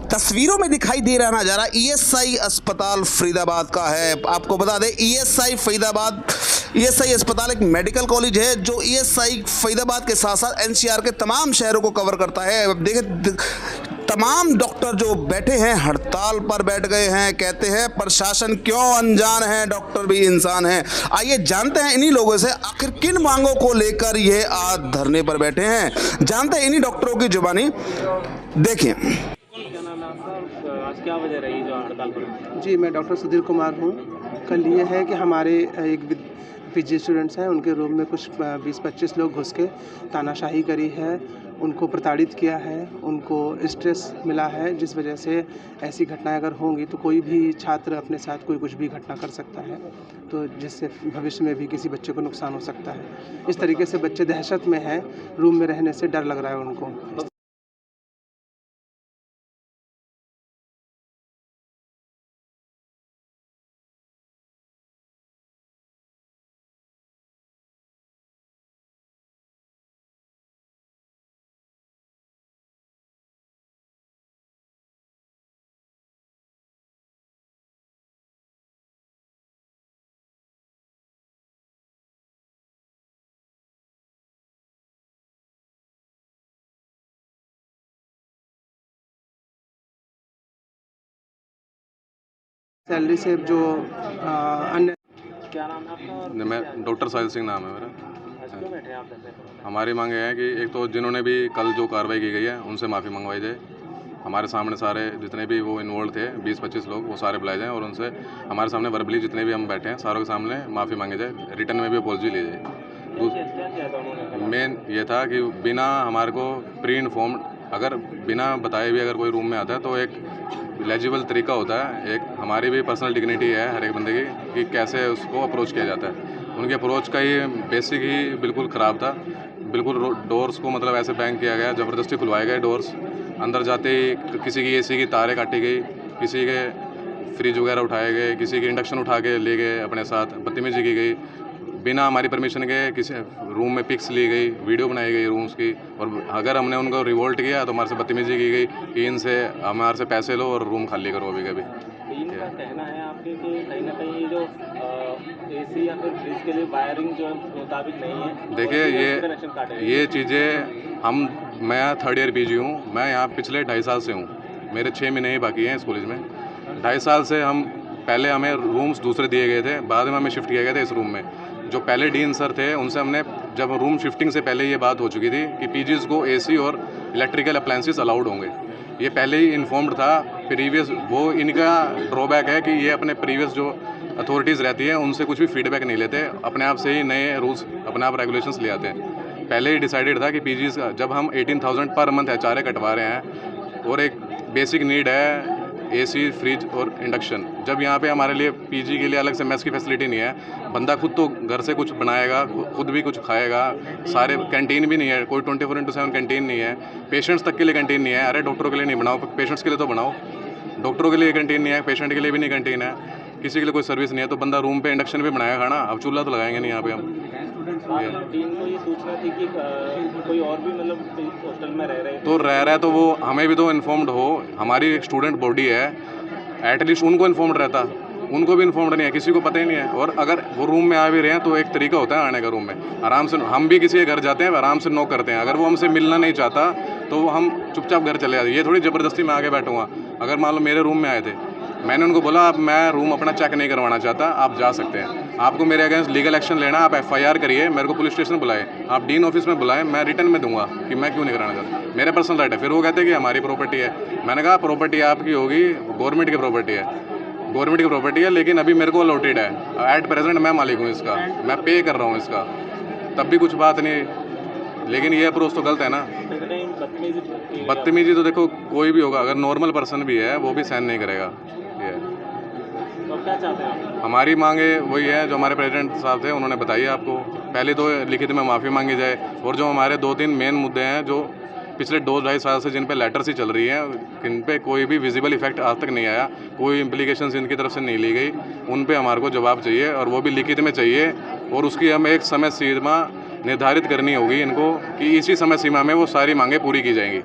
तस्वीरों में दिखाई दे रहा नजारा ईएसआई अस्पताल फरीदाबाद का है। आपको बता दें ईएसआई अस्पताल एक मेडिकल कॉलेज है जो ईएसआई फरीदाबाद के साथ साथ एनसीआर के तमाम शहरों को कवर करता है। अब देखें तमाम डॉक्टर जो बैठे हैं हड़ताल पर बैठ गए हैं, कहते हैं प्रशासन क्यों अनजान है, डॉक्टर भी इंसान है। आइए जानते हैं इन्हीं लोगों से आखिर किन मांगों को लेकर ये आज धरने पर बैठे हैं, जानते हैं इन्हीं डॉक्टरों की जुबानी। देखिए आज क्या वजह रही जो हड़ताल पर? जी, मैं डॉक्टर सुधीर कुमार हूँ। कल ये है कि हमारे एक पीजी स्टूडेंट्स हैं, उनके रूम में कुछ 20-25 लोग घुस के तानाशाही करी है, उनको प्रताड़ित किया है, उनको स्ट्रेस मिला है, जिस वजह से ऐसी घटनाएं अगर होंगी तो कोई भी छात्र अपने साथ कोई कुछ भी घटना कर सकता है, तो जिससे भविष्य में भी किसी बच्चे को नुकसान हो सकता है। इस तरीके से बच्चे दहशत में हैं, रूम में रहने से डर लग रहा है उनको। सैलरी से जो अन्य क्या नाम है आपका? और मैं डॉक्टर साहिल सिंह नाम है मेरा। आज क्यों बैठे हैं आप धरने पर? हमारी मांग ये है कि एक तो जिन्होंने भी कल जो कार्रवाई की गई है उनसे माफ़ी मंगवाई जाए। हमारे सामने सारे जितने भी वो इन्वॉल्व थे 20-25 लोग वो सारे बुलाए जाएँ और उनसे हमारे सामने वर्बली जितने भी हम बैठे हैं सारों के सामने माफ़ी मांगी जाए, रिटर्न में भी अपॉलजी ली जाए। क्या किया था उन्होंने? मेन ये था कि बिना हमारे को प्री इन्फॉर्म्ड, अगर बिना बताए भी अगर कोई रूम में आता है तो एक लेजिबल तरीका होता है, एक हमारी भी पर्सनल डिग्निटी है हर एक बंदे की कि कैसे उसको अप्रोच किया जाता है। उनके अप्रोच का ही बेसिक ही बिल्कुल ख़राब था। बिल्कुल डोर्स को मतलब ऐसे बैंग किया गया, ज़बरदस्ती खुलवाए गए डोर्स। अंदर जाते ही किसी की एसी की तारें काटी गई, किसी के फ्रिज वगैरह उठाए गए, किसी के इंडक्शन उठा के ले गए अपने साथ, बदतमीजी की गई बिना हमारी परमिशन के। किसी रूम में पिक्स ली गई, वीडियो बनाई गई रूम्स की, और अगर हमने उनको रिवोल्ट किया तो हमारे से बदतमीजी की गई कि इनसे हमारे से पैसे लो और रूम खाली करो अभी कभी। इनका कहना है आपके कि कहीं ना कहीं जो एसी या फिर फ्रिज के लिए वायरिंग जो मुताबिक नहीं है। देखिए ये चीज़ें मैं 3rd ईयर पीजी हूँ, मैं यहाँ पिछले 2.5 साल से हूँ, मेरे 6 महीने ही बाकी हैं इस कॉलेज में। 2.5 साल से पहले हमें रूम्स दूसरे दिए गए थे, बाद में हमें शिफ्ट किया गया था इस रूम में। जो पहले डीन सर थे उनसे हमने जब रूम शिफ्टिंग से पहले ये बात हो चुकी थी कि पीजीज़ को एसी और इलेक्ट्रिकल अप्लायंसेस अलाउड होंगे, ये पहले ही इन्फॉर्म्ड था प्रीवियस। वो इनका ड्रॉबैक है कि ये अपने प्रीवियस जो अथॉरिटीज़ रहती हैं उनसे कुछ भी फीडबैक नहीं लेते, अपने आप से ही नए रूल्स अपने आप रेगुलेशंस ले आते हैं। पहले ही डिसाइडेड था कि पीजीज़ जब हम 18,000 पर मंथ HRA कटवा रहे हैं और एक बेसिक नीड है एसी, फ्रिज और इंडक्शन, जब यहाँ पे हमारे लिए पीजी के लिए अलग से मेस की फैसिलिटी नहीं है, बंदा खुद तो घर से कुछ बनाएगा, खुद भी कुछ खाएगा, सारे कैंटीन भी नहीं है, कोई 24/7 कैंटीन नहीं है, पेशेंट्स तक के लिए कैंटीन नहीं है। अरे डॉक्टरों के लिए नहीं बनाओ, पेशेंट्स के लिए तो बनाओ। डॉक्टरों के लिए कैंटीन नहीं है, पेशेंट के लिए भी नहीं कैंटीन है, किसी के लिए कोई सर्विस नहीं है, तो बंदा रूम पे इंडक्शन भी बनाएगा खाना, अब चूल्हा तो लगाएंगे नहीं यहाँ पे हम। टीम को ये सूचना थी कि कोई और भी मतलब हॉस्टल में रह रहे है तो वो हमें भी तो इन्फॉर्म्ड हो, हमारी स्टूडेंट बॉडी है, एटलीस्ट उनको इन्फॉर्म्ड रहता, उनको भी इन्फॉर्म्ड नहीं है, किसी को पता ही नहीं है। और अगर वो रूम में आ भी रहे हैं तो एक तरीका होता है आने का, रूम में आराम से। हम भी किसी के घर जाते हैं आराम से नॉक करते हैं, अगर वो हमसे मिलना नहीं चाहता तो हम चुपचाप घर चले जाते हैं। ये थोड़ी ज़बरदस्ती में आगे बैठूँगा। अगर मान लो मेरे रूम में आए थे, मैंने उनको बोला आप मैं रूम अपना चेक नहीं करवाना चाहता, आप जा सकते हैं। आपको मेरे अगेंस्ट लीगल एक्शन लेना, आप FIR करिए, मेरे को पुलिस स्टेशन बुलाए, आप डीन ऑफिस में बुलाएं, मैं रिटर्न में दूंगा कि मैं क्यों नहीं कराना चाहता, मेरा पर्सनल राइट है। फिर वो कहते हैं कि हमारी प्रॉपर्टी है। मैंने कहा प्रॉपर्टी आपकी होगी, गवर्नमेंट की प्रॉपर्टी है, गवर्नमेंट की प्रॉपर्टी है, लेकिन अभी मेरे को अलॉटेड है, एट प्रेजेंट मैं मालिक हूँ इसका, मैं पे कर रहा हूँ इसका, तब भी कुछ बात नहीं। लेकिन ये अप्रोच तो गलत है ना। बदतमीजी तो देखो कोई भी होगा, अगर नॉर्मल पर्सन भी है वो भी सहन नहीं करेगा। ये तो क्या चाहते हैं? हमारी मांगे वही है जो हमारे प्रेसिडेंट साहब थे उन्होंने बताई आपको। पहले तो लिखित में माफ़ी मांगी जाए, और जो हमारे 2-3 मेन मुद्दे हैं जो पिछले 2-2.5 साल से जिन पे लेटर्स ही चल रही हैं, जिन पे कोई भी विजिबल इफेक्ट आज तक नहीं आया, कोई इम्प्लीकेशंस इनकी तरफ से नहीं ली गई, उन पे हमारे को जवाब चाहिए, और वो भी लिखित में चाहिए। और उसकी हमें एक समय सीमा निर्धारित करनी होगी इनको कि इसी समय सीमा में वो सारी मांगें पूरी की जाएंगी।